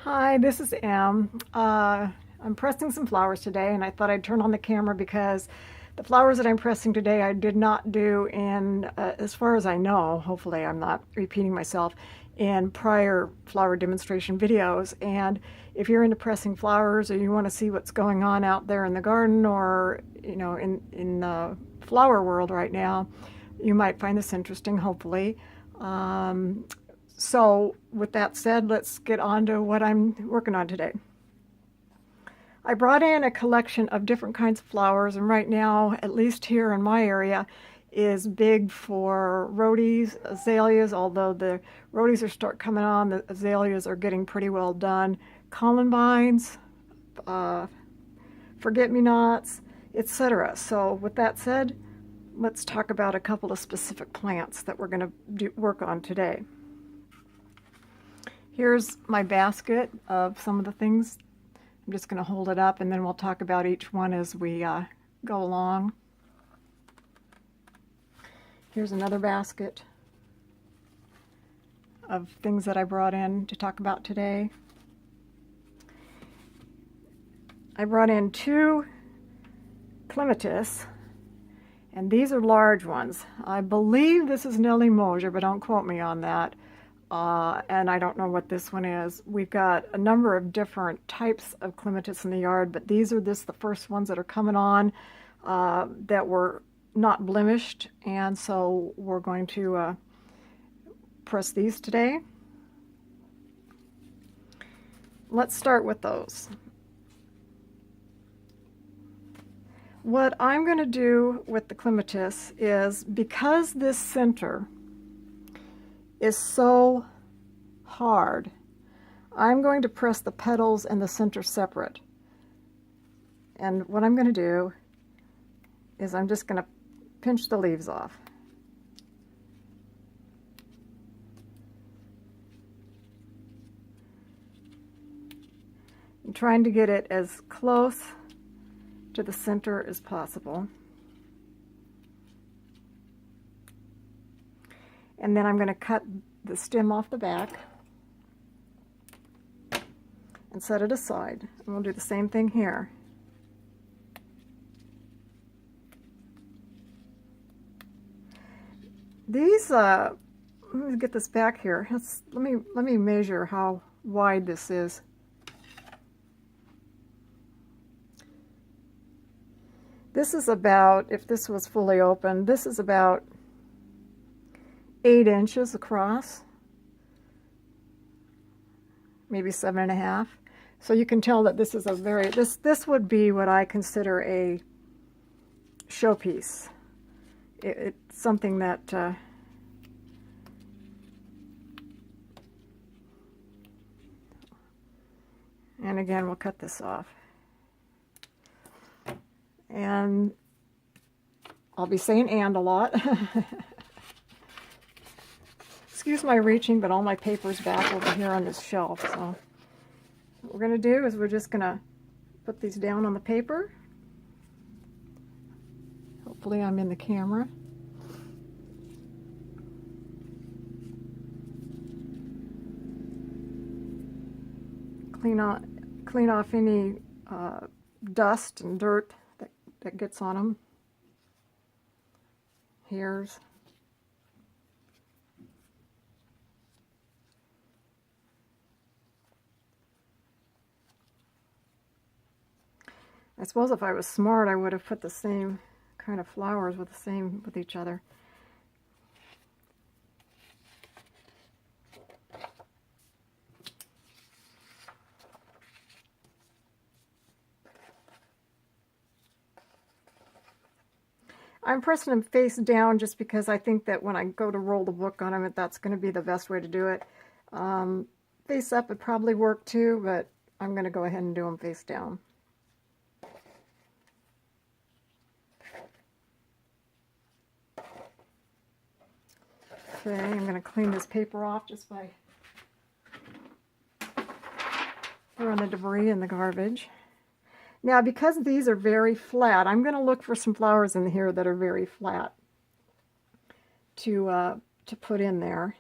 Hi, this is Em. I'm pressing some flowers today, and I thought I'd turn on the camera because the flowers that I'm pressing today I did not do in, as far as I know, hopefully I'm not repeating myself, in prior flower demonstration videos. And if you're into pressing flowers or you want to see what's going on out there in the garden or, in the flower world right now, you might find this interesting, hopefully. Um, so, with that said, let's get on to what I'm working on today. I brought in a collection of different kinds of flowers, and right now, at least here in my area, is big for Roadies, Azaleas, although the Roadies are start coming on, the Azaleas are getting pretty well done. Columbines, uh, forget-me-nots, etc. So, with that said, let's talk about a couple of specific plants that we're going to work on today. Here's my basket of some of the things. I'm just going to hold it up and then we'll talk about each one as we go along. Here's another basket of things that I brought in to talk about today. I brought in two Clematis, and these are large ones. I believe this is Nelly Mosier, but don't quote me on that. And I don't know what this one is. We've got a number of different types of Clematis in the yard, but these are the first ones that are coming on that were not blemished, and so we're going to press these today. Let's start with those. What I'm going to do with the Clematis is, because this center is so hard, I'm going to press the petals and the center separate. And what I'm going to do is I'm just going to pinch the leaves off. I'm trying to get it as close to the center as possible. And then I'm going to cut the stem off the back and set it aside. And we'll do the same thing here. These, let me get this back here. Let me measure how wide this is. This is about, if this was fully open, this is about 8 inches across, maybe 7.5. So you can tell that this is a very, this would be what I consider a showpiece. It's something that and again, we'll cut this off. And I'll be saying "and" a lot. Excuse my reaching, but all my paper's back over here on this shelf. So what we're going to do is we're just going to put these down on the paper. Hopefully I'm in the camera. Clean off any dust and dirt that gets on them. Hairs. I suppose if I was smart, I would have put the same kind of flowers with each other. I'm pressing them face down just because I think that when I go to roll the book on them, that's going to be the best way to do it. Face up would probably work too, but I'm going to go ahead and do them face down. Okay, I'm going to clean this paper off just by throwing the debris in the garbage. Now, because these are very flat, I'm going to look for some flowers in here that are very flat to put in there.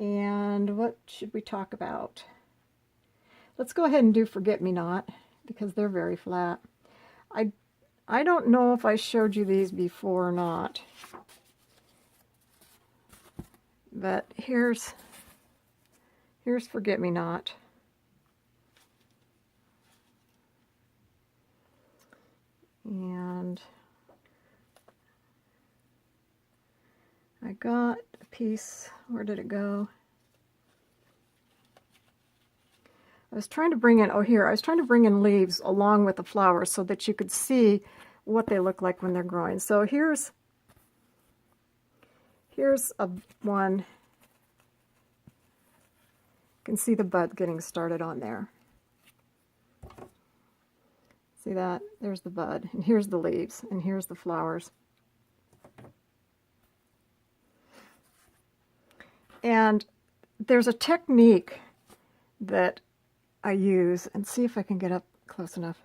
And what should we talk about? Let's go ahead and do Forget-Me-Not, because they're very flat. I don't know if I showed you these before or not, but here's Forget-Me-Not. And I got a piece, where did it go? I was trying to bring in, oh here, I was trying to bring in leaves along with the flowers so that you could see what they look like when they're growing. So here's a one. You can see the bud getting started on there. See that? There's the bud, and here's the leaves, and here's the flowers. And there's a technique that I use, and see if I can get up close enough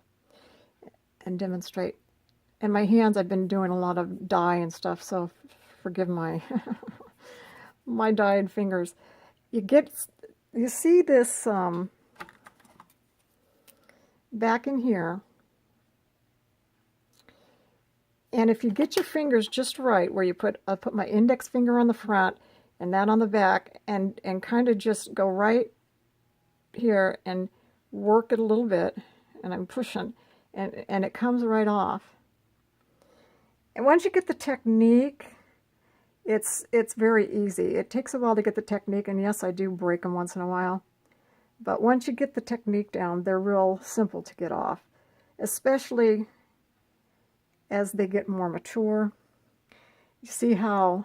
and demonstrate. In my hands, I've been doing a lot of dye and stuff, so forgive my my dyed fingers. You see this back in here, and if you get your fingers just right, where I put my index finger on the front and that on the back, and kind of just go right here and work it a little bit, and I'm pushing, and it comes right off. And once you get the technique, it's very easy. It takes a while to get the technique, and yes, I do break them once in a while, but once you get the technique down, they're real simple to get off, especially as they get more mature. You see how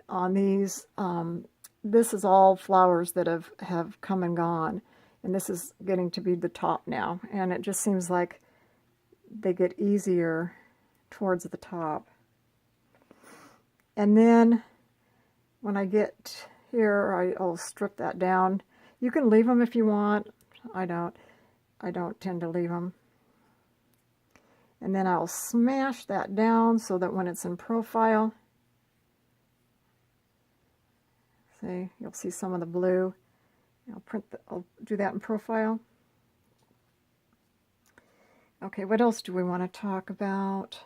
on these, this is all flowers that have come and gone, and this is getting to be the top now, and it just seems like they get easier towards the top. And then when I get here, I'll strip that down. You can leave them if you want. I don't tend to leave them. And then I'll smash that down so that when it's in profile, see, you'll see some of the blue. I'll do that in profile. Okay, what else do we want to talk about?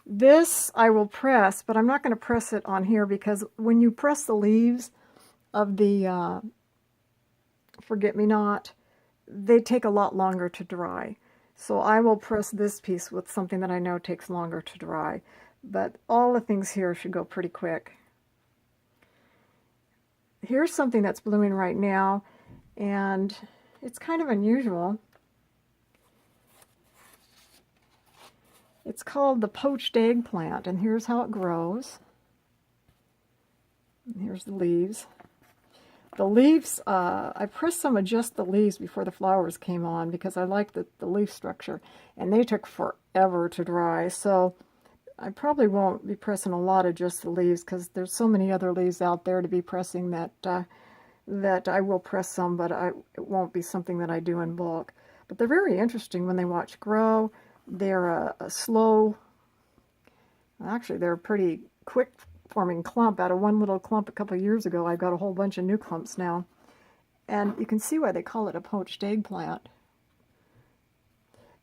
This I will press, but I'm not going to press it on here, because when you press the leaves of the Forget-Me-Not, they take a lot longer to dry. So I will press this piece with something that I know takes longer to dry. But all the things here should go pretty quick. Here's something that's blooming right now, and it's kind of unusual. It's called the Poached Egg Plant, and here's how it grows. And here's the leaves. The leaves, I pressed some of just the leaves before the flowers came on, because I like the leaf structure, and they took forever to dry. So I probably won't be pressing a lot of just the leaves, because there's so many other leaves out there to be pressing that that I will press some, but it won't be something that I do in bulk. But they're very interesting when they watch grow. They're a slow, actually they're a pretty quick forming clump. Out of one little clump a couple of years ago, I've got a whole bunch of new clumps now. And you can see why they call it a poached egg plant.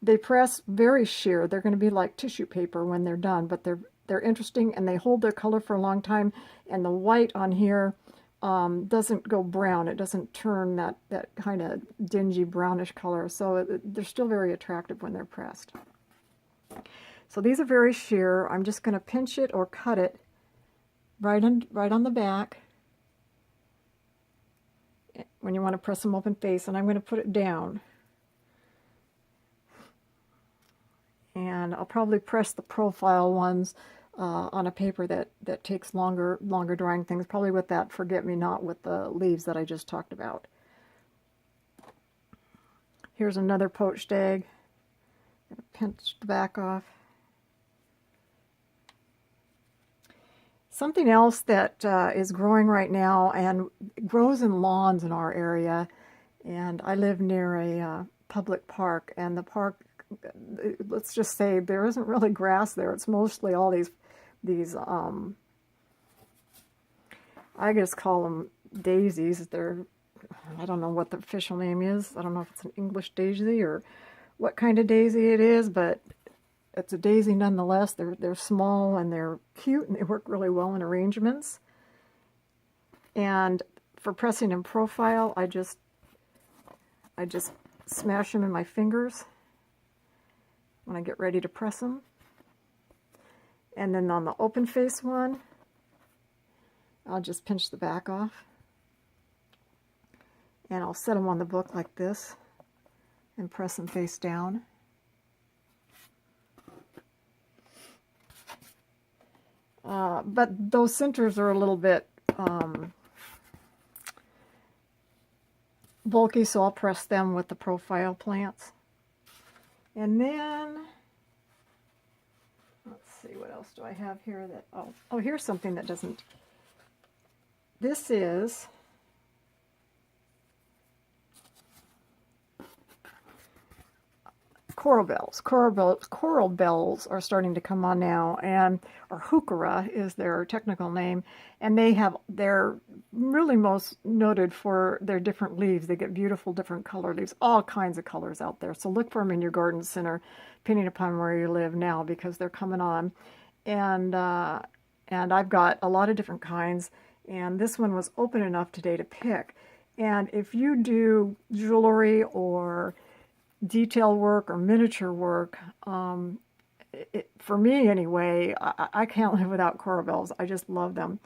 They press very sheer. They're going to be like tissue paper when they're done, but they're interesting, and they hold their color for a long time. And the white on here doesn't go brown. It doesn't turn that kind of dingy brownish color. So they're still very attractive when they're pressed. So these are very sheer. I'm just going to pinch it or cut it right on the back when you want to press them open face, and I'm going to put it down. And I'll probably press the profile ones on a paper that takes longer drying things, probably with that Forget-Me-Not with the leaves that I just talked about. Here's another poached egg. I'm going to pinch the back off. Something else that is growing right now and grows in lawns in our area, and I live near a public park, and the park, let's just say there isn't really grass there. It's mostly all these I just call them daisies. I don't know what the official name is. I don't know if it's an English daisy or what kind of daisy it is, but it's a daisy nonetheless. They're small and they're cute and they work really well in arrangements. And for pressing in profile, I just smash them in my fingers when I get ready to press them. And then on the open face one, I'll just pinch the back off. And I'll set them on the book like this and press them face down. But those centers are a little bit bulky, so I'll press them with the profile plants. And then, let's see, what else do I have here that, oh, here's something that doesn't, this is Coral Bells. Coral Bells are starting to come on now, or Heuchera is their technical name, and they're really most noted for their different leaves. They get beautiful different color leaves, all kinds of colors out there. So look for them in your garden center, depending upon where you live now, because they're coming on. And I've got a lot of different kinds, and this one was open enough today to pick. And if you do jewelry or detail work or miniature work, for me anyway, I can't live without Coral Bells. I just love them,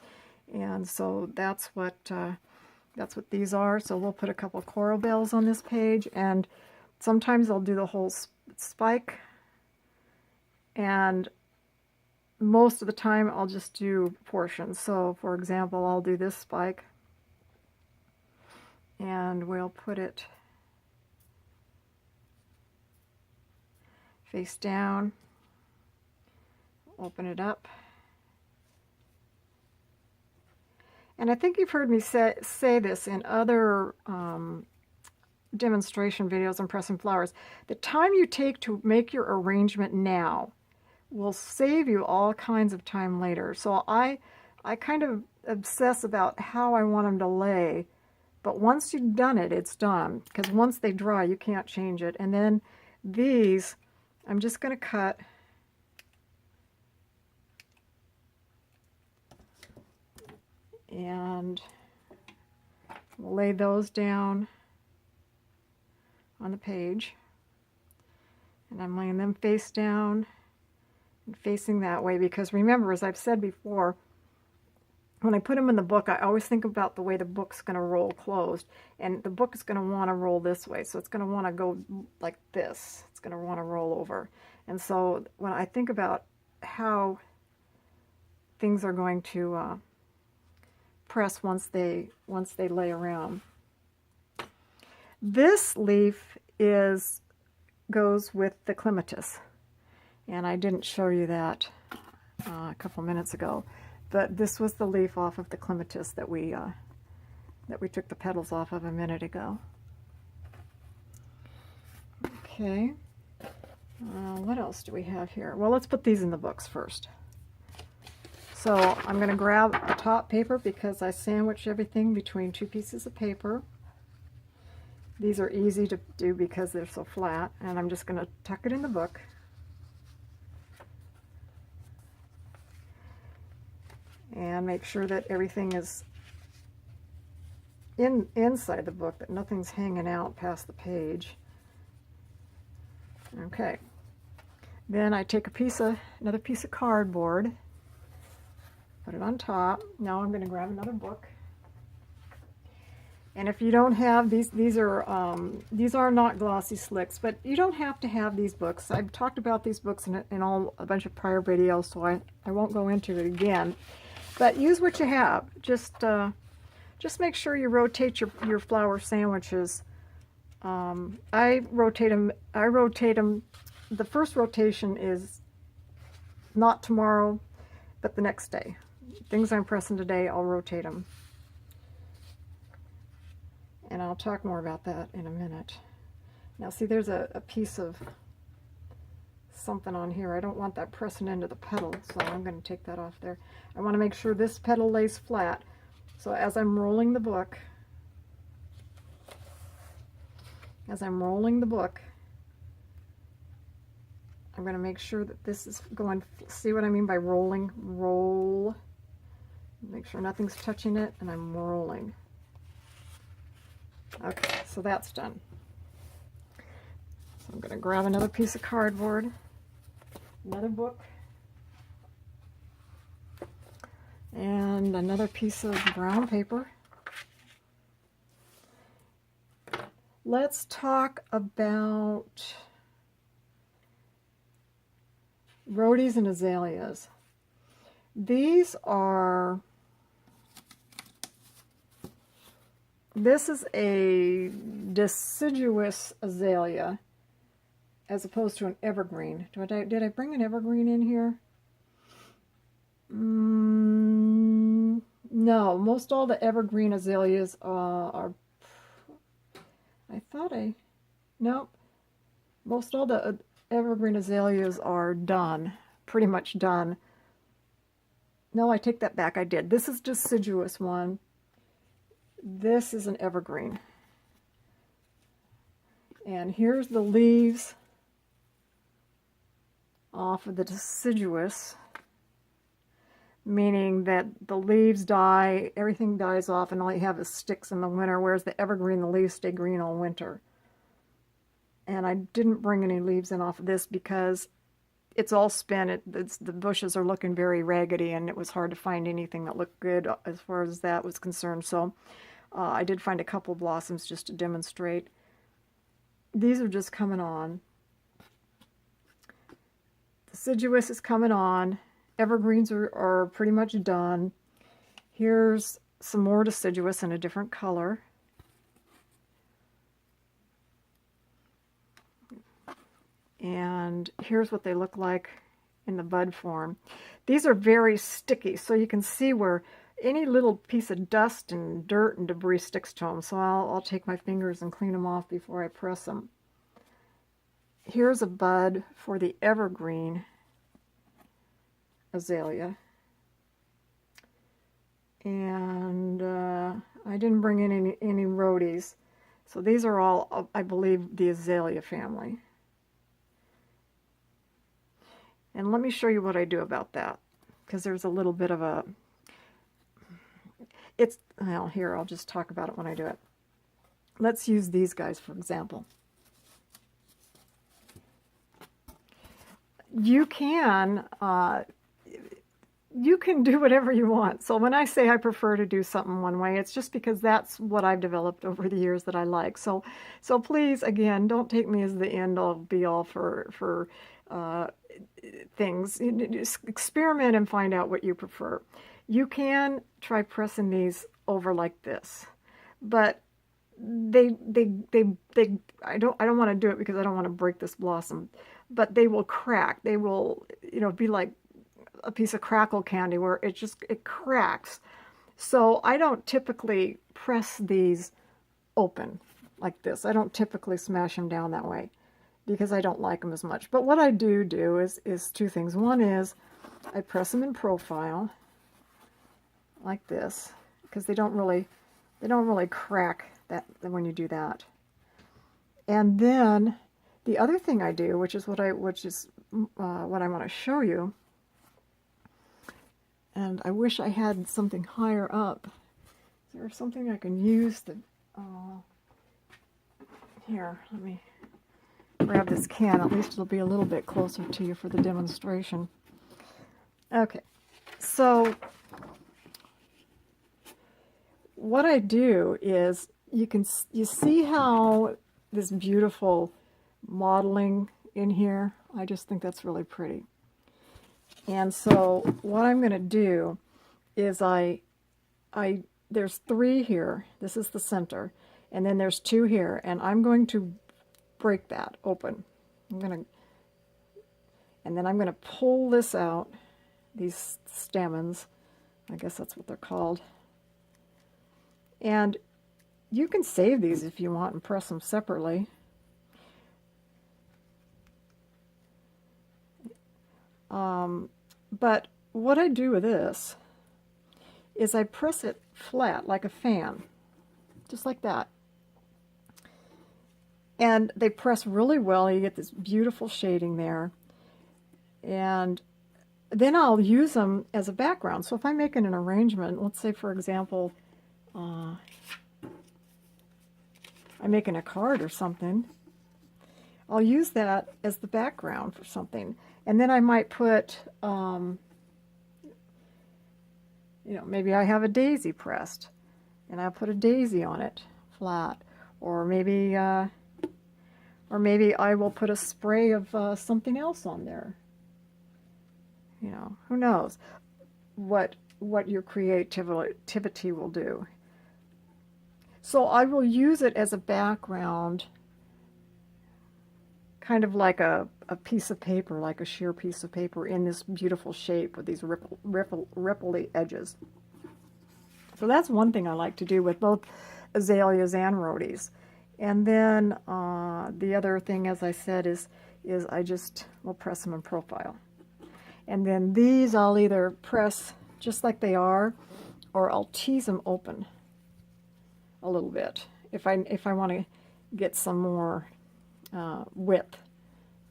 and so that's what these are. So we'll put a couple of Coral Bells on this page, and sometimes I'll do the whole spike, and most of the time I'll just do portions. So for example, I'll do this spike, and we'll put it face down, open it up. And I think you've heard me say this in other demonstration videos on pressing flowers. The time you take to make your arrangement now will save you all kinds of time later. So I kind of obsess about how I want them to lay, but once you've done it, it's done. Because once they dry, you can't change it. And then these, I'm just going to cut and we'll lay those down on the page. And I'm laying them face down and facing that way, because remember, as I've said before, when I put them in the book, I always think about the way the book's going to roll closed, and the book is going to want to roll this way, so it's going to want to go like this. It's going to want to roll over. And so when I think about how things are going to press once they lay around, this leaf goes with the Clematis, and I didn't show you that a couple minutes ago. But this was the leaf off of the Clematis that we took the petals off of a minute ago. Okay. What else do we have here? Well, let's put these in the books first. So I'm going to grab the top paper because I sandwich everything between two pieces of paper. These are easy to do because they're so flat, and I'm just going to tuck it in the book. And make sure that everything is inside the book, that nothing's hanging out past the page. Okay. Then I take another piece of cardboard, put it on top. Now I'm going to grab another book. And if you don't have these are not glossy slicks, but you don't have to have these books. I've talked about these books in a bunch of prior videos, so I won't go into it again. But use what you have. Just make sure you rotate your flower sandwiches. I rotate them. The first rotation is not tomorrow, but the next day. Things I'm pressing today, I'll rotate them. And I'll talk more about that in a minute. Now see, there's a piece of something on here. I don't want that pressing into the petal, so I'm going to take that off there. I want to make sure this petal lays flat. So as I'm rolling the book, I'm going to make sure that this is going, see what I mean by rolling? Roll. Make sure nothing's touching it, and I'm rolling. Okay, so that's done. So I'm going to grab another piece of cardboard, another book, and another piece of brown paper. Let's talk about Roadies and Azaleas. This is a deciduous azalea as opposed to an evergreen. Did I bring an evergreen in here? No, most all the evergreen azaleas are, nope. Most all the evergreen azaleas are done, pretty much done. No, I take that back, I did. This is deciduous one. This is an evergreen. And here's the leaves off of the deciduous, meaning that the leaves die, everything dies off, and all you have is sticks in the winter, whereas the evergreen, the leaves stay green all winter. And I didn't bring any leaves in off of this because it's all spent. The bushes are looking very raggedy, and it was hard to find anything that looked good as far as that was concerned. So I did find a couple of blossoms just to demonstrate. These are just coming on. Deciduous is coming on. Evergreens are pretty much done. Here's some more deciduous in a different color. And here's what they look like in the bud form. These are very sticky, so you can see where any little piece of dust and dirt and debris sticks to them. So I'll take my fingers and clean them off before I press them. Here's a bud for the evergreen azalea. And I didn't bring in any roadies. So these are all, I believe, the azalea family. And let me show you what I do about that, because there's a little bit of a, well, here, I'll just talk about it when I do it. Let's use these guys, for example. You can do whatever you want. So when I say I prefer to do something one way, it's just because that's what I've developed over the years that I like. So please, again, don't take me as the end-all, be-all for things. Just experiment and find out what you prefer. You can try pressing these over like this, but I don't want to do it because I don't want to break this blossom, but they will crack. They will, be like a piece of crackle candy where it cracks. So I don't typically press these open like this. I don't typically smash them down that way because I don't like them as much. But what I do is two things. One is I press them in profile like this, because they don't really crack that when you do that. And then the other thing I do, which is what I want to show you, and I wish I had something higher up. Is there something I can use that? Here, let me grab this can. At least it'll be a little bit closer to you for the demonstration. Okay, so what I do is you see how this beautiful modeling in here? I just think that's really pretty. And so what I'm going to do is there's 3 here. This is the center. And then there's 2 here. And I'm going to break that open. And then I'm going to pull this out, these stamens. I guess that's what they're called. And you can save these if you want and press them separately. But what I do with this is I press it flat like a fan, just like that. And they press really well. You get this beautiful shading there. And then I'll use them as a background. So if I'm making an arrangement, let's say for example, I'm making a card or something, I'll use that as the background for something. And then I might put, you know, maybe I have a daisy pressed, and I'll put a daisy on it, flat. Or maybe I will put a spray of something else on there. You know, who knows what your creativity will do. So I will use it as a background, kind of like a piece of paper, like a sheer piece of paper in this beautiful shape with these ripply edges. So that's one thing I like to do with both azaleas and roadies. And then the other thing, as I said, is I just will press them in profile. And then these I'll either press just like they are, or I'll tease them open a little bit. If I want to get some more width,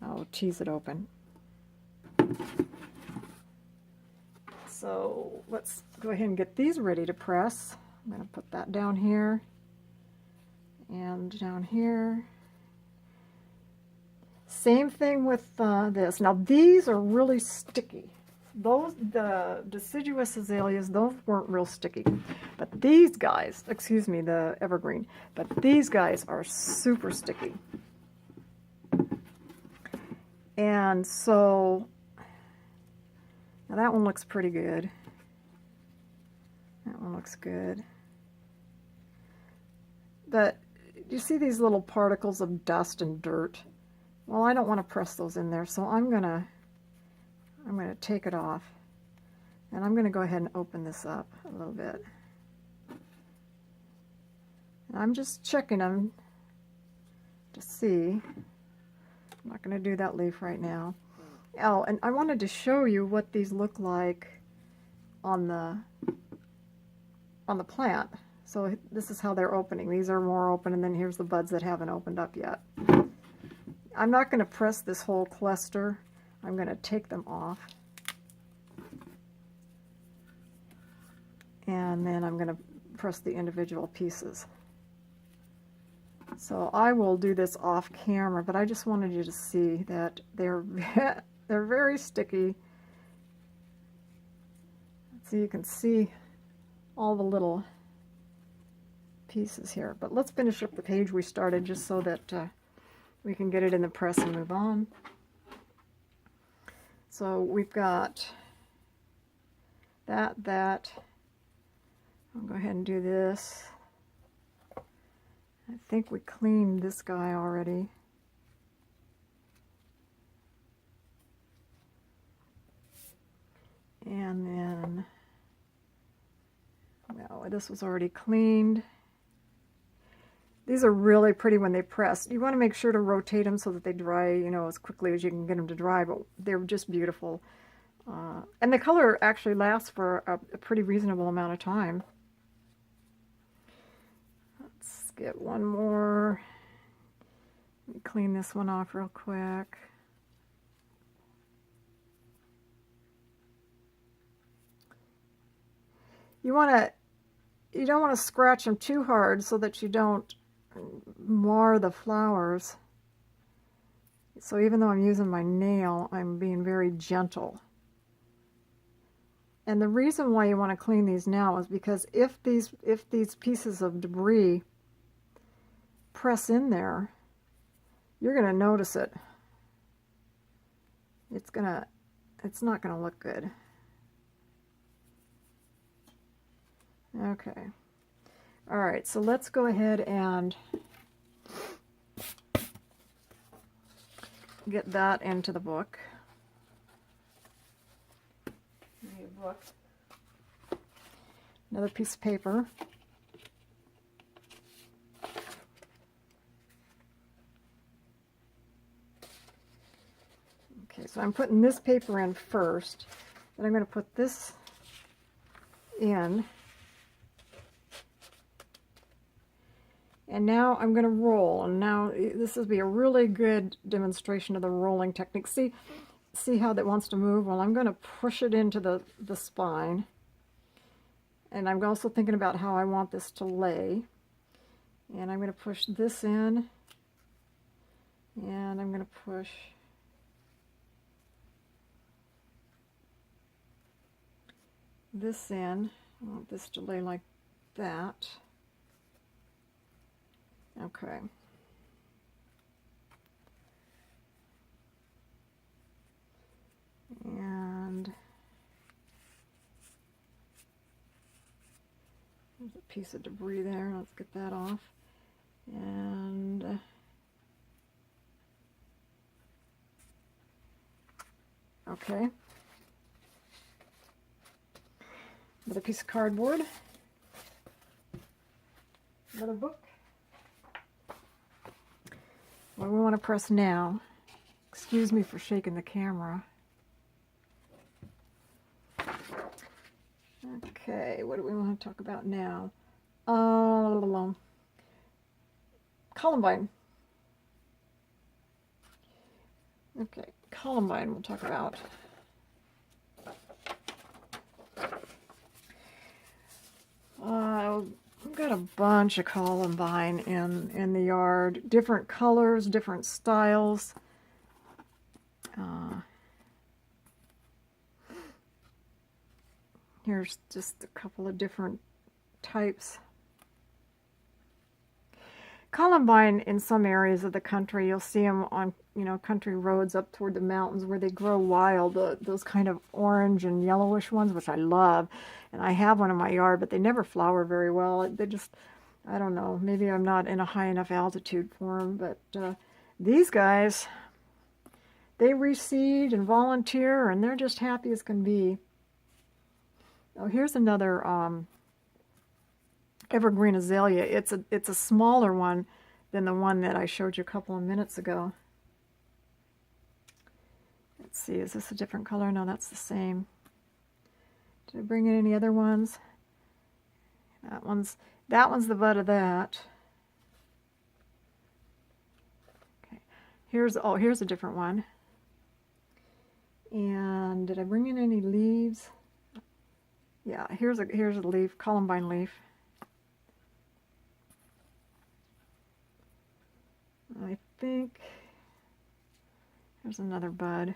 I'll tease it open. So let's go ahead and get these ready to press. I'm going to put that down here and down here. Same thing with this. Now these are really sticky. The deciduous azaleas, those weren't real sticky. But these guys, excuse me, the evergreen, but these guys are super sticky. And so, now that one looks pretty good. That one looks good. But you see these little particles of dust and dirt? Well, I don't want to press those in there, so I'm gonna take it off, and I'm gonna go ahead and open this up a little bit. And I'm just checking them to see. I'm not gonna do that leaf right now. Oh, and I wanted to show you what these look like on the plant. So this is how they're opening. These are more open, and then here's the buds that haven't opened up yet. I'm not going to press this whole cluster. I'm going to take them off. And then I'm going to press the individual pieces. So I will do this off camera, but I just wanted you to see that they're very sticky. So you can see all the little pieces here. But let's finish up the page we started just so that we can get it in the press and move on. So we've got that. I'll go ahead and do this. I think we cleaned this guy already. And then, no, this was already cleaned. These are really pretty when they press. You want to make sure to rotate them so that they dry, you know, as quickly as you can get them to dry, but they're just beautiful. And the color actually lasts for a pretty reasonable amount of time. Let's get one more. Let me clean this one off real quick. You don't want to scratch them too hard so that you don't mar the flowers. So even though I'm using my nail, I'm being very gentle. And the reason why you want to clean these now is because if these pieces of debris press in there, you're going to notice it. It's not going to look good. Okay. All right, so let's go ahead and get that into the book. Need a book. Another piece of paper. Okay, so I'm putting this paper in first, and I'm going to put this in. And now I'm going to roll, and now this will be a really good demonstration of the rolling technique. See how that wants to move? Well, I'm going to push it into the spine. And I'm also thinking about how I want this to lay. And I'm going to push this in, and I'm going to push this in. I want this to lay like that. Okay. And there's a piece of debris there. Let's get that off. And okay. Another piece of cardboard. Another book. What do we want to press now? Excuse me for shaking the camera. Okay, what do we want to talk about now? Columbine. Okay, Columbine we'll talk about. I've got a bunch of Columbine in the yard. Different colors, different styles. Here's just a couple of different types. Columbine, in some areas of the country, you'll see them on, country roads up toward the mountains where they grow wild, those kind of orange and yellowish ones, which I love. And I have one in my yard, but they never flower very well. They just, I don't know, maybe I'm not in a high enough altitude for them, but these guys, they reseed and volunteer, and they're just happy as can be. Oh, here's another Evergreen Azalea. It's a smaller one than the one that I showed you a couple of minutes ago. Let's see, is this a different color? No, that's the same. Did I bring in any other ones? That one's the bud of that. Okay. Here's a different one. And did I bring in any leaves? Yeah, here's a leaf, Columbine leaf. I think there's another bud.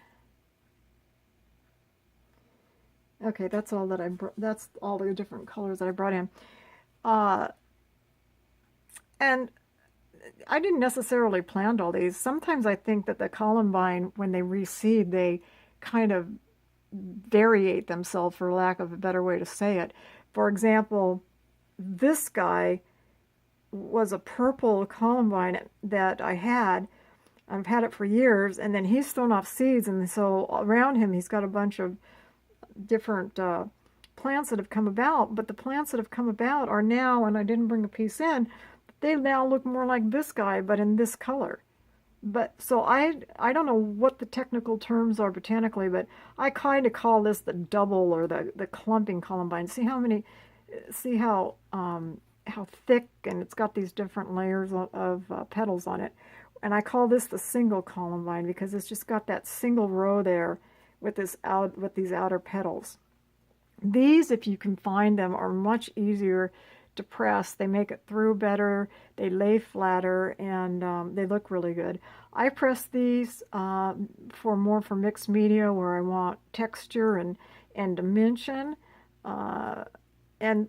Okay, that's all that that's all the different colors that I brought in. And I didn't necessarily plant all these. Sometimes I think that the Columbine, when they reseed, they kind of variate themselves, for lack of a better way to say it. For example, this guy was a purple Columbine that I had. I've had it for years, and then he's thrown off seeds, and so around him he's got a bunch of different plants that have come about. But the plants that have come about are now, and I didn't bring a piece in, they now look more like this guy, but in this color. But so I don't know what the technical terms are botanically, but I kind of call this the double or the clumping Columbine. See how thick, and it's got these different layers of petals on it. And I call this the single Columbine because it's just got that single row there with these outer petals. These, if you can find them, are much easier to press. They make it through better, they lay flatter, and they look really good. I press these for mixed media where I want texture and dimension. And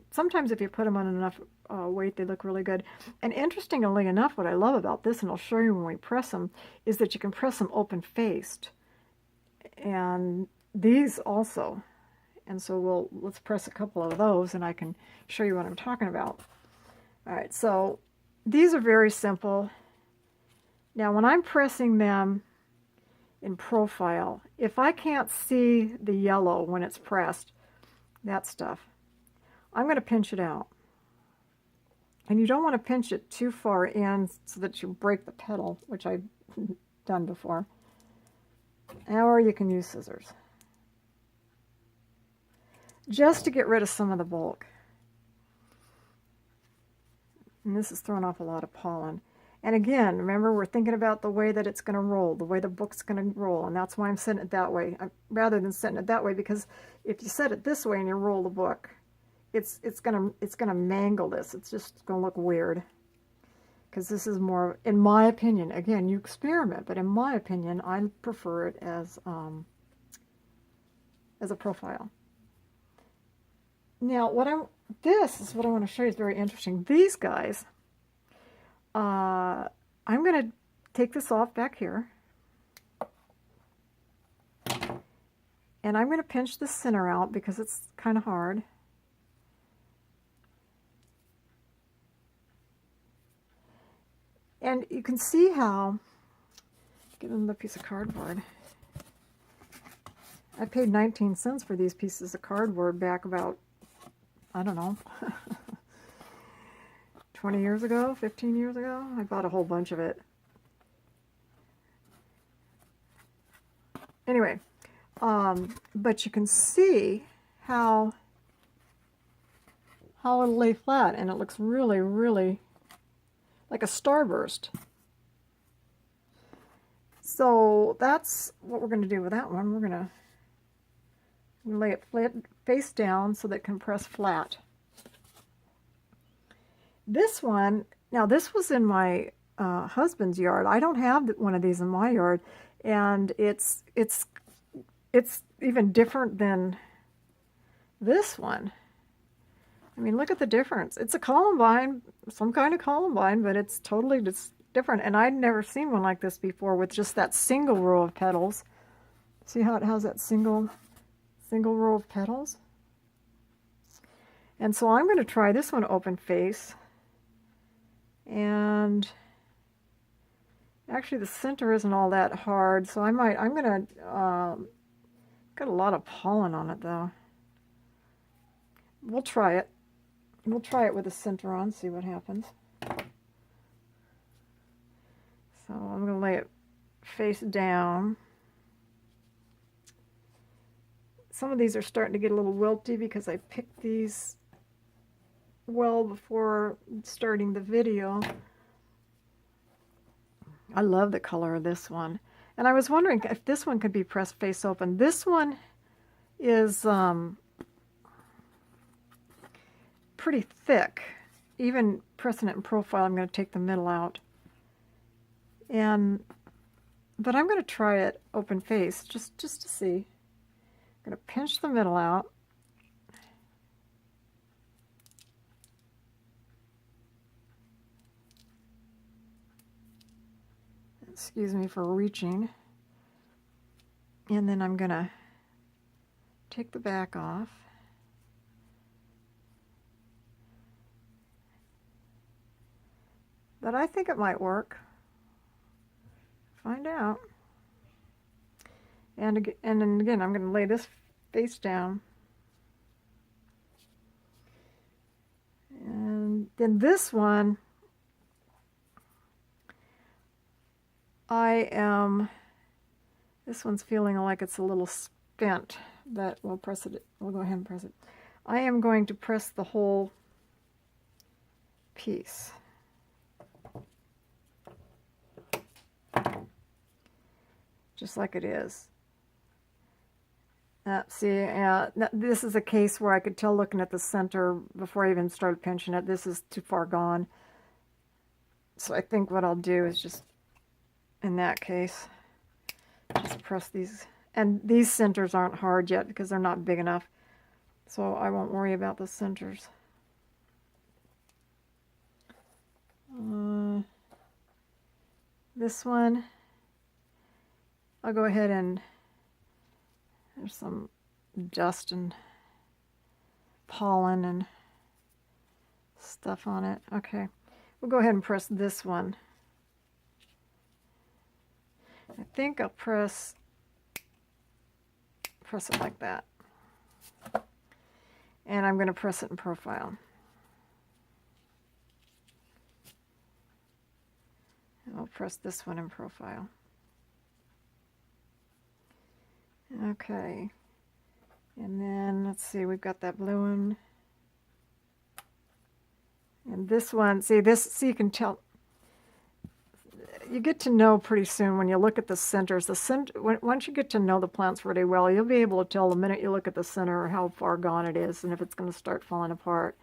sometimes if you put them on enough weight, they look really good. And interestingly enough, what I love about this, and I'll show you when we press them, is that you can press them open-faced. And these also. And so let's press a couple of those, and I can show you what I'm talking about. All right, so these are very simple. Now, when I'm pressing them in profile, if I can't see the yellow when it's pressed, that stuff, I'm going to pinch it out. And you don't want to pinch it too far in so that you break the petal, which I've done before. Or you can use scissors, just to get rid of some of the bulk. And this is throwing off a lot of pollen. And again, remember, we're thinking about the way that it's going to roll, the way the book's going to roll, and that's why I'm setting it that way, rather than setting it that way, because if you set it this way and you roll the book, it's gonna mangle this. It's just going to look weird. Because this is more, in my opinion, again, you experiment, but in my opinion, I prefer it as a profile. Now, this is what I want to show you is very interesting. These guys, I'm going to take this off back here, and I'm going to pinch the center out because it's kind of hard. And you can see how, give them the piece of cardboard. I paid 19 cents for these pieces of cardboard back about, I don't know, 20 years ago, 15 years ago. I bought a whole bunch of it. Anyway, but you can see how it'll lay flat, and it looks really, really like a starburst. So that's what we're going to do with that one. We're going to lay it flat, face down, so that it can press flat. This one, now this was in my husband's yard. I don't have one of these in my yard, and it's even different than this one. I mean, look at the difference. It's a Columbine, some kind of Columbine, but it's totally just different. And I'd never seen one like this before with just that single row of petals. See how it has that single row of petals? And so I'm going to try this one open face. And actually the center isn't all that hard, so I'm going to, got a lot of pollen on it though. We'll try it. We'll try it with the center on, see what happens. So I'm going to lay it face down. Some of these are starting to get a little wilty because I picked these well before starting the video. I love the color of this one. And I was wondering if this one could be pressed face open. This one is pretty thick. Even pressing it in profile, I'm going to take the middle out. But I'm going to try it open face just to see. I'm going to pinch the middle out. Excuse me for reaching. And then I'm going to take the back off. But I think it might work. Find out. And then again, I'm going to lay this face down. And then this one, this one's feeling like it's a little spent, but we'll press it. We'll go ahead and press it. I am going to press the whole piece. Just like it is. See, this is a case where I could tell looking at the center before I even started pinching it, this is too far gone. So I think what I'll do is just, in that case, just press these. And these centers aren't hard yet because they're not big enough. So I won't worry about the centers. This one, I'll go ahead and, there's some dust and pollen and stuff on it. Okay, we'll go ahead and press this one. I think I'll press it like that. And I'm going to press it in profile. And I'll press this one in profile. Okay. And then, let's see, we've got that blue one. And this one, see you can tell, you get to know pretty soon when you look at the centers. Once you get to know the plants really well, you'll be able to tell the minute you look at the center how far gone it is and if it's going to start falling apart.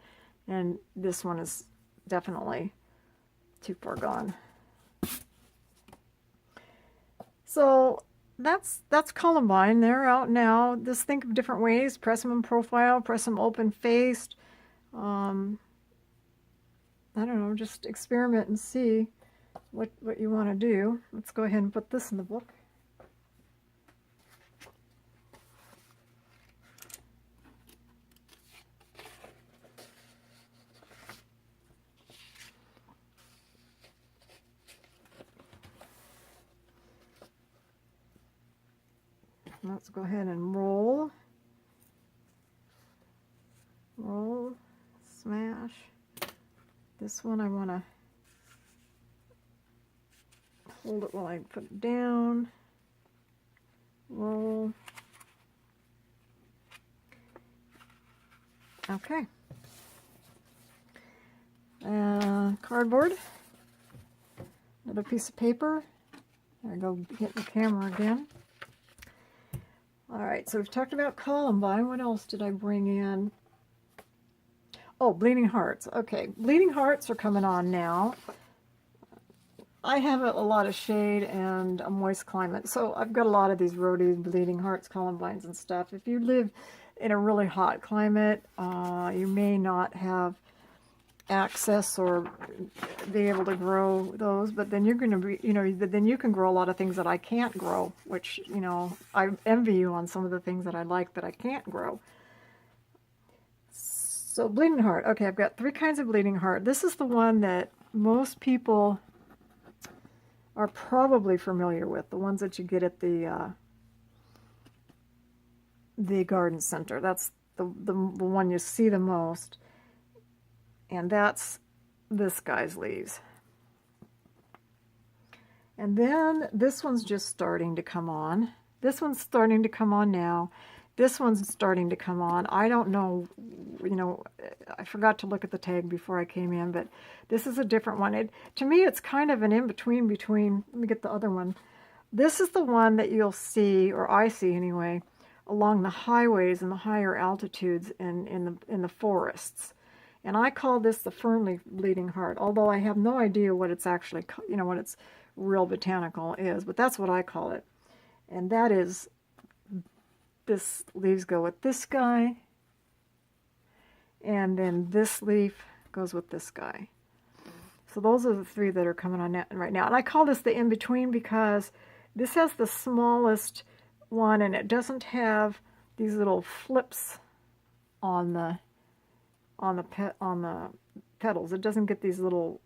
And this one is definitely too far gone. So that's Columbine. They're out now. Just think of different ways. Press them in profile, press them open-faced. I don't know, just experiment and see what you want to do. Let's go ahead and put this in the book. Let's go ahead and roll, smash. This one I want to hold it while I put it down, roll. Okay. Cardboard, another piece of paper. There I go, hit the camera again. Alright, so we've talked about Columbine. What else did I bring in? Oh, bleeding hearts. Okay, bleeding hearts are coming on now. I have a lot of shade and a moist climate, so I've got a lot of these Roadies, bleeding hearts, Columbines and stuff. If you live in a really hot climate, you may not have access or be able to grow those, but then you're going to be, then you can grow a lot of things that I can't grow, which, I envy you on some of the things that I like that I can't grow. So bleeding heart. Okay, I've got 3 kinds of bleeding heart. This is the one that most people are probably familiar with, the ones that you get at the garden center. That's the one you see the most. And that's this guy's leaves. And then this one's just starting to come on. This one's starting to come on now. This one's starting to come on. I don't know, I forgot to look at the tag before I came in, but this is a different one. To me, it's kind of an in-between between, let me get the other one. This is the one that you'll see, or I see anyway, along the highways and the higher altitudes in the forests. And I call this the fernleaf bleeding heart, although I have no idea what it's actually, what its real botanical is, but that's what I call it. And that is, this leaves go with this guy, and then this leaf goes with this guy. So those are the 3 that are coming on right now. And I call this the in-between because this has the smallest one, and it doesn't have these little flips on the petals. It doesn't get these little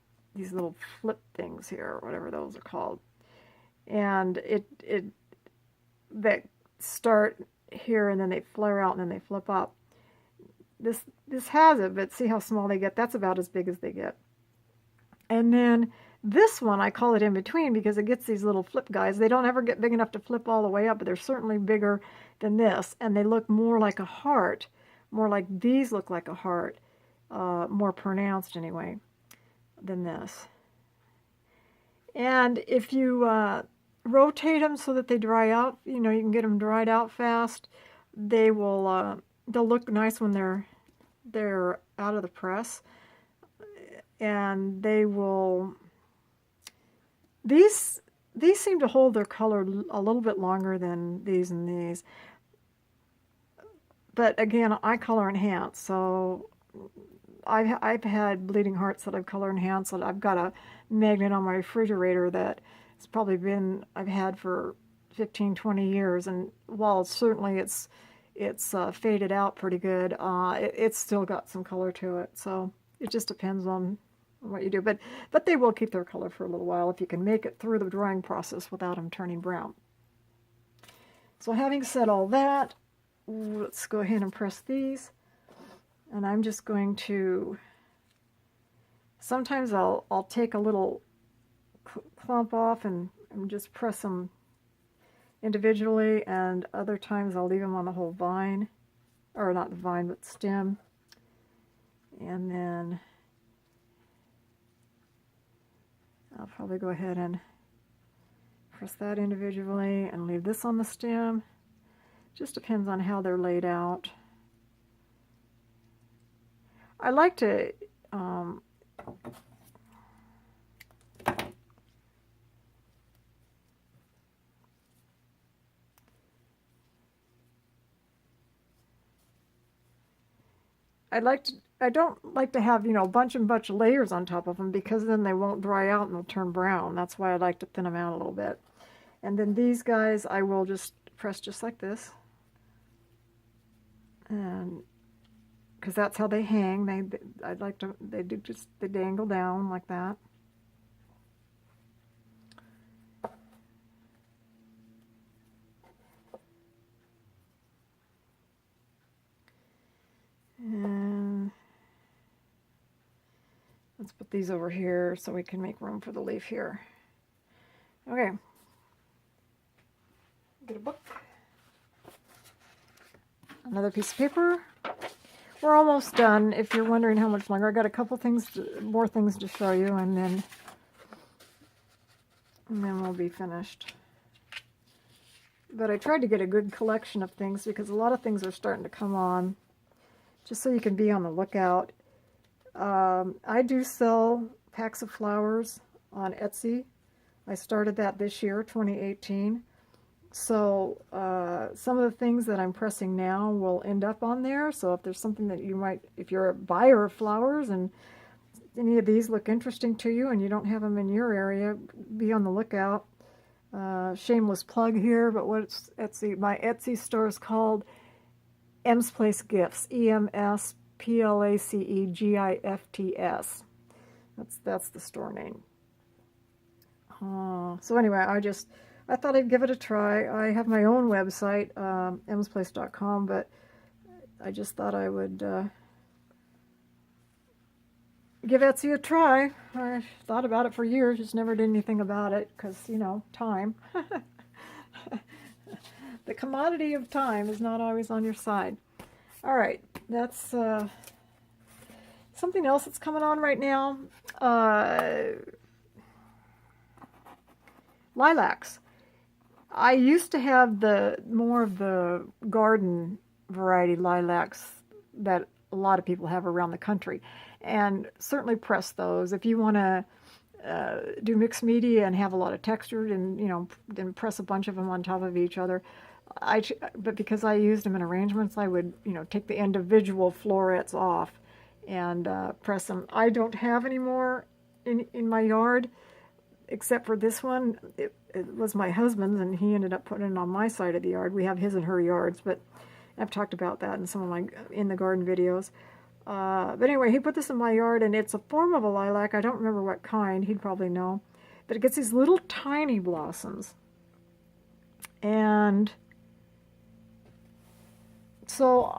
flip things here, or whatever those are called. And that start here and then they flare out and then they flip up. This has it, but see how small they get? That's about as big as they get. And then this one, I call it in between because it gets these little flip guys. They don't ever get big enough to flip all the way up, but they're certainly bigger than this, and they look more like a heart, more like these look like a heart. More pronounced anyway than this. And if you rotate them so that they dry out, you can get them dried out fast, they'll look nice when they're out of the press, and these seem to hold their color a little bit longer than these and these. But again, I color enhance, so I've had bleeding hearts that I've color enhanced. I've got a magnet on my refrigerator that it's probably I've had for 15, 20 years, and while certainly it's faded out pretty good, it's still got some color to it. So it just depends on what you do. But they will keep their color for a little while if you can make it through the drying process without them turning brown. So having said all that, let's go ahead and press these. And I'm just going to, sometimes I'll take a little clump off and just press them individually, and other times I'll leave them on the whole vine, or not the vine, but stem. And then I'll probably go ahead and press that individually and leave this on the stem. Just depends on how they're laid out. I like to I don't like to have, you know, a bunch of layers on top of them, because then they won't dry out and they'll turn brown. That's why I like to thin them out a little bit. And then these guys I will just press just like this. And because that's how they hang. They dangle down like that. And let's put these over here so we can make room for the leaf here. Okay. Get a book. Another piece of paper. We're almost done. If you're wondering how much longer, I got a couple more things to show you, and then we'll be finished. But I tried to get a good collection of things because a lot of things are starting to come on, just so you can be on the lookout. I do sell packs of flowers on Etsy. I started that this year, 2018. So some of the things that I'm pressing now will end up on there. So if there's something that you might, if you're a buyer of flowers and any of these look interesting to you and you don't have them in your area, be on the lookout. Shameless plug here, but what's Etsy? My Etsy store is called Em's Place Gifts, EMSPLACEGIFTS. That's the store name. So anyway, I thought I'd give it a try. I have my own website, emsplace.com, but I just thought I would give Etsy a try. I thought about it for years, just never did anything about it because, you know, time. The commodity of time is not always on your side. All right, that's something else that's coming on right now. Lilacs. I used to have more of the garden variety lilacs that a lot of people have around the country, and certainly press those. If you want to do mixed media and have a lot of texture, and you know, then press a bunch of them on top of each other. But because I used them in arrangements, I would, you know, take the individual florets off and press them. I don't have any more in my yard, except for this one. It was my husband's, and he ended up putting it on my side of the yard. We have his and her yards, but I've talked about that in some of my in the garden videos. But anyway, he put this in my yard, and it's a form of a lilac. I don't remember what kind. He'd probably know. But it gets these little tiny blossoms. And so,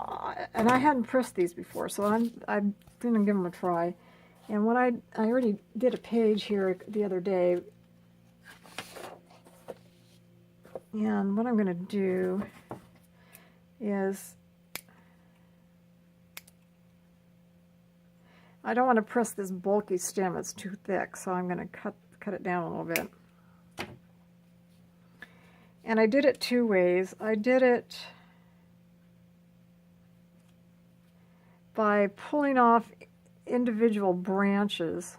and I hadn't pressed these before, so I'm going to give them a try. And what I already did a page here the other day. And what I'm going to do is, I don't want to press this bulky stem, it's too thick, so I'm going to cut it down a little bit. And I did it two ways. I did it by pulling off individual branches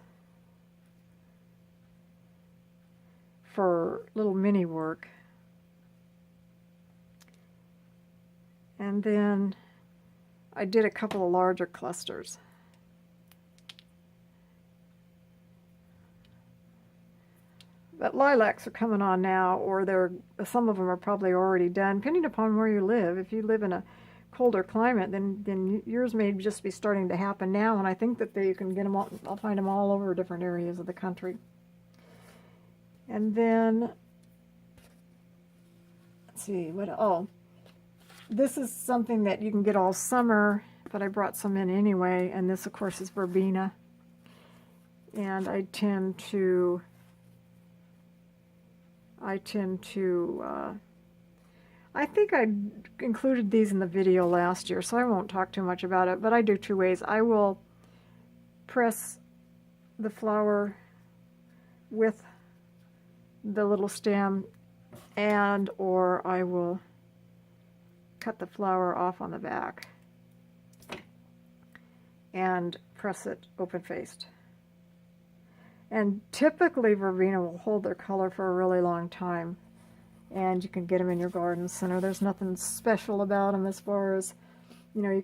for little mini work. And then I did a couple of larger clusters. But lilacs are coming on now, or some of them are probably already done, depending upon where you live. If you live in a colder climate, then yours may just be starting to happen now, and I think that you can get them all, I'll find them all over different areas of the country. And then, let's see, this is something that you can get all summer, but I brought some in anyway, and this, of course, is Verbena. And I think I included these in the video last year, so I won't talk too much about it, but I do two ways. I will press the flower with the little stem, and or I will cut the flower off on the back and press it open-faced. And typically Verbena will hold their color for a really long time, and you can get them in your garden center. There's nothing special about them as far as, you know,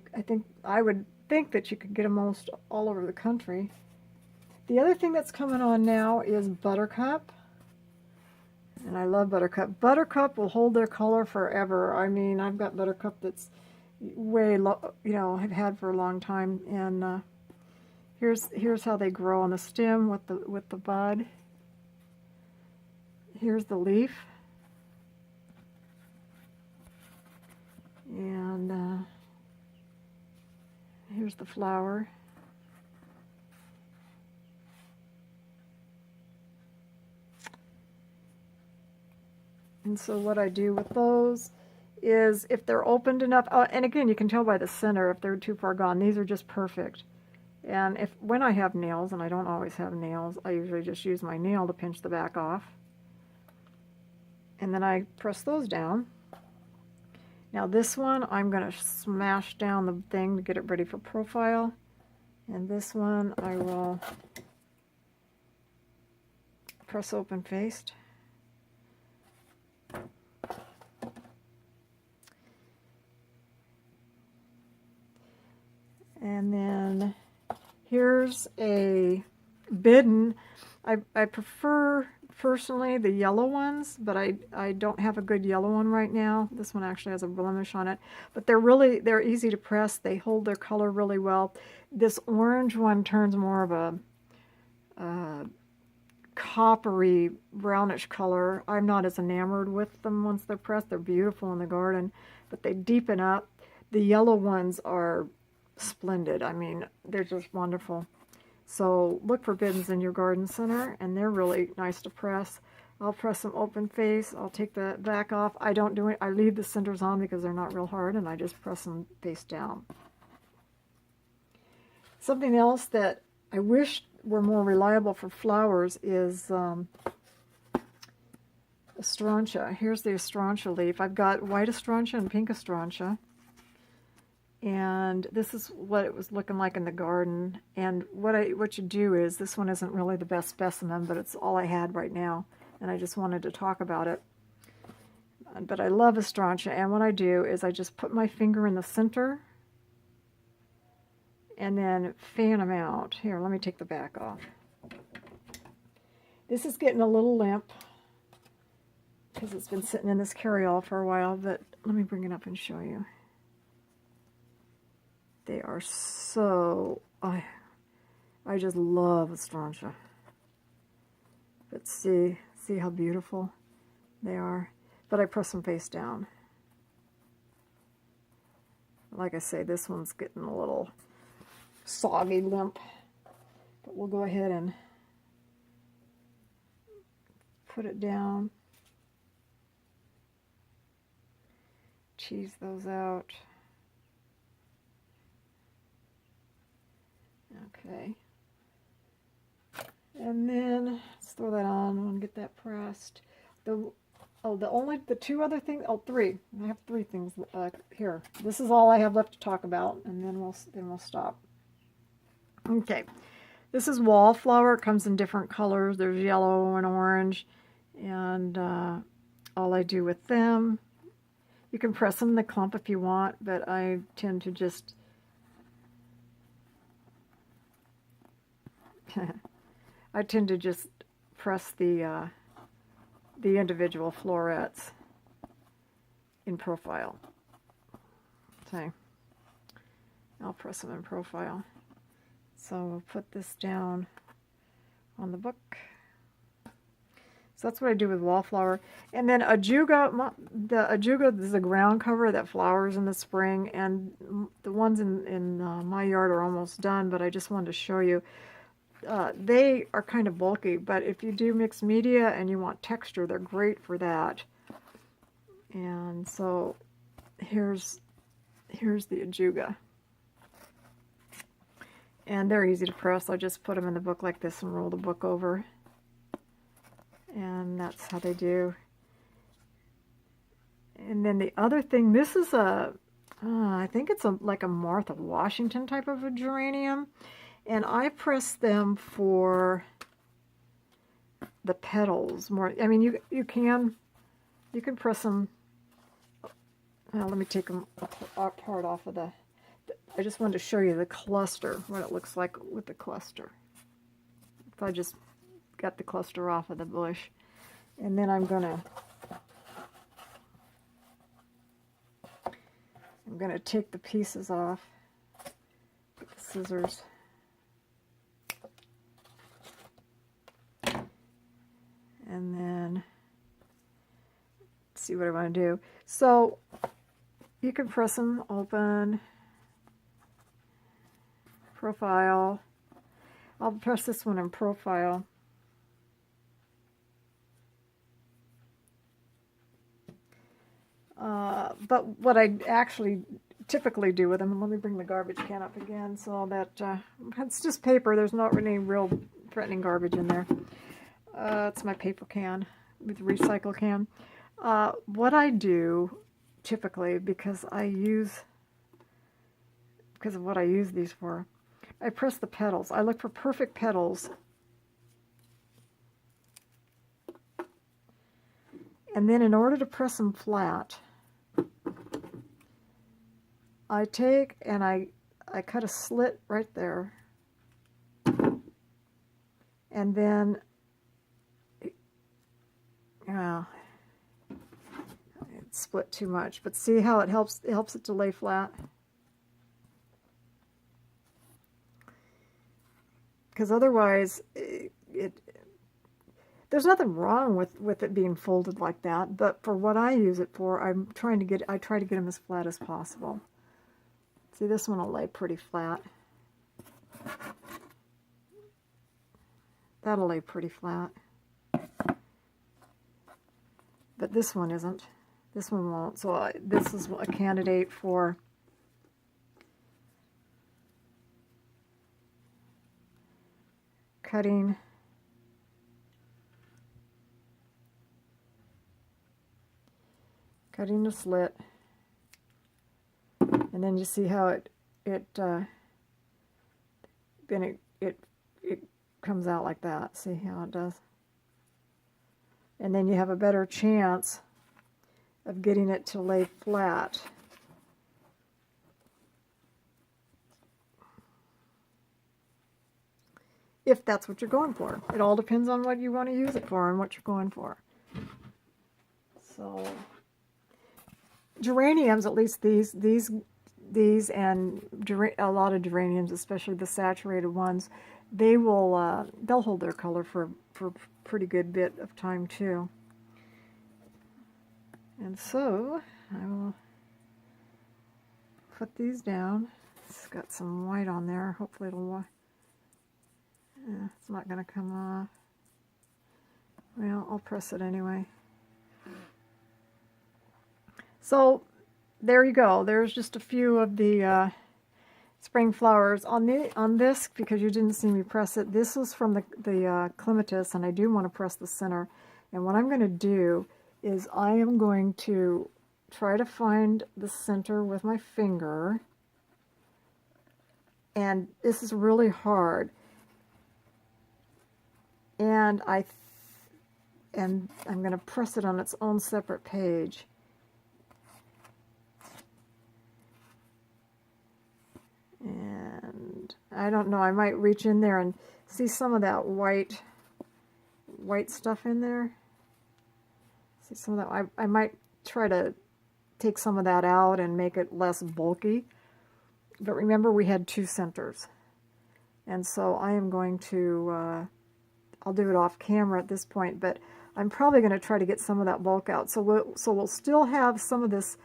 I would think that you could get them almost all over the country. The other thing that's coming on now is Buttercup. And I love Buttercup. Buttercup will hold their color forever. I mean, I've got Buttercup that's way low, you know, I've had for a long time. And here's how they grow on the stem with the bud. Here's the leaf. And here's the flower. And so what I do with those is, if they're opened enough, and again, you can tell by the center if they're too far gone. These are just perfect. And when I have nails, and I don't always have nails, I usually just use my nail to pinch the back off. And then I press those down. Now this one, I'm going to smash down the thing to get it ready for profile. And this one, I will press open-faced. And then here's a bidden. I prefer personally the yellow ones, but I don't have a good yellow one right now. This one actually has a blemish on it, but they're easy to press. They hold their color really well. This orange one turns more of a coppery brownish color. I'm not as enamored with them once they're pressed. They're beautiful in the garden, but they deepen up. The yellow ones are splendid. I mean, they're just wonderful. So look for biddens in your garden center, and they're really nice to press. I'll press them open face. I'll take the back off. I don't do it. I leave the centers on because they're not real hard, and I just press them face down. Something else that I wish were more reliable for flowers is Estranja. Here's the Estranja leaf. I've got white Estranja and pink Estranja. And this is what it was looking like in the garden. And what you do is, this one isn't really the best specimen, but it's all I had right now, and I just wanted to talk about it. But I love Estranja, and what I do is I just put my finger in the center and then fan them out. Here, let me take the back off. This is getting a little limp because it's been sitting in this carryall for a while, but let me bring it up and show you. They are so, I just love Estranja. But see how beautiful they are. But I press them face down. Like I say, this one's getting a little soggy limp. But we'll go ahead and put it down. Cheese those out. Okay, and then let's throw that on and get that pressed. The two other things. Oh, three. I have three things here. This is all I have left to talk about, and then we'll stop. Okay, this is Wallflower. It comes in different colors. There's yellow and orange, and all I do with them, you can press them in the clump if you want, but I tend to just press the individual florets in profile. Okay, I'll press them in profile. So we'll put this down on the book. So that's what I do with Wallflower. And then Ajuga, the Ajuga is a ground cover that flowers in the spring, and the ones in my yard are almost done, but I just wanted to show you. They are kind of bulky, but if you do mixed media and you want texture, they're great for that. And so here's the Ajuga. And they're easy to press. I just put them in the book like this and roll the book over. And that's how they do. And then the other thing, this is I think it's like a Martha Washington type of a geranium. And I press them for the petals more. I mean, you can press them. Let me take them apart off of the. I just wanted to show you the cluster, what it looks like with the cluster. If I just got the cluster off of the bush, and then I'm gonna take the pieces off. Get the scissors. And then see what I want to do. So you can press them open, profile. I'll press this one in profile. But what I actually typically do with them, let me bring the garbage can up again so that it's just paper. There's not any real threatening garbage in there. It's my paper can with recycle can. What I do typically, because of what I use these for, I press the petals. I look for perfect petals. And then in order to press them flat, I take and I cut a slit right there. And then, well, it split too much, but see how it helps it to lay flat? Because otherwise, there's nothing wrong with it being folded like that, but for what I use it for, I try to get them as flat as possible. See, this one will lay pretty flat. That'll lay pretty flat. But this one isn't. This one won't. So this is a candidate for cutting the slit. And then you see how it comes out like that. See how it does? And then you have a better chance of getting it to lay flat. If that's what you're going for. It all depends on what you want to use it for and what you're going for. So geraniums, at least these and a lot of geraniums, especially the saturated ones, they'll hold their color for a pretty good bit of time too. And so I will put these down. It's got some white on there. Hopefully it'll. It's not going to come off. Well, I'll press it anyway. So there you go. There's just a few of the spring flowers on this, because you didn't see me press it. This is from the Clematis, and I do want to press the center. And what I'm going to do is I am going to try to find the center with my finger. And this is really hard. And I'm going to press it on its own separate page. And I don't know, I might reach in there and see some of that white stuff in there. See some of that. I might try to take some of that out and make it less bulky. But remember, we had two centers. And so I am going to, I'll do it off camera at this point, but I'm probably going to try to get some of that bulk out. So we'll still have some of this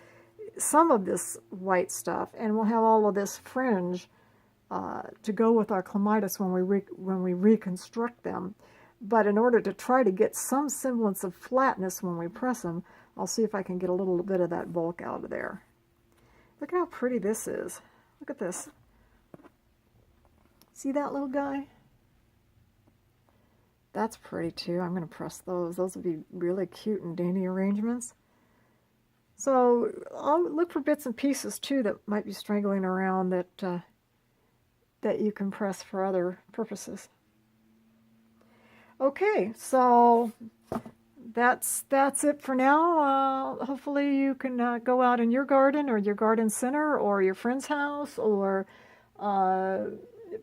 white stuff, and we'll have all of this fringe to go with our clematis when we reconstruct them. But in order to try to get some semblance of flatness when we press them, I'll see if I can get a little bit of that bulk out of there. Look at how pretty this is. Look at this. See that little guy? That's pretty too. I'm going to press those. Those would be really cute and dainty arrangements. So I'll look for bits and pieces too that might be strangling around that you can press for other purposes. Okay, so that's it for now. Hopefully you can go out in your garden or your garden center or your friend's house or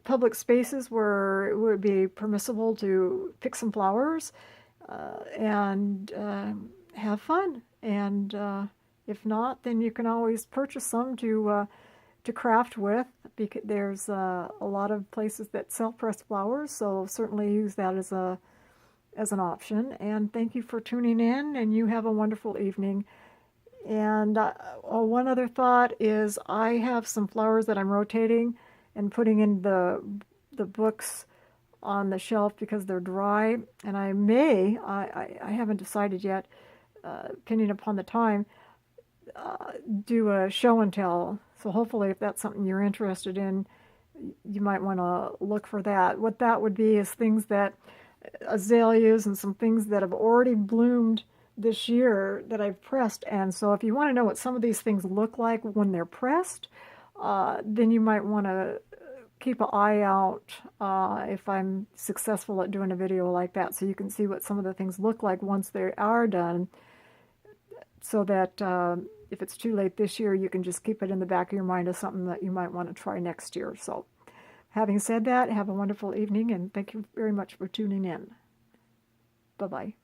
public spaces where it would be permissible to pick some flowers and have fun. And if not, then you can always purchase some to craft with. Because there's a lot of places that sell pressed flowers, so certainly use that as an option. And thank you for tuning in, and you have a wonderful evening. And one other thought is I have some flowers that I'm rotating and putting in the books on the shelf because they're dry, and I haven't decided yet, depending upon the time, do a show and tell. So hopefully if that's something you're interested in, you might want to look for that. What that would be is things that azaleas and some things that have already bloomed this year that I've pressed. And so if you want to know what some of these things look like when they're pressed, then you might want to keep an eye out if I'm successful at doing a video like that, so you can see what some of the things look like once they are done, so that if it's too late this year, you can just keep it in the back of your mind as something that you might want to try next year. So having said that, have a wonderful evening, and thank you very much for tuning in. Bye-bye.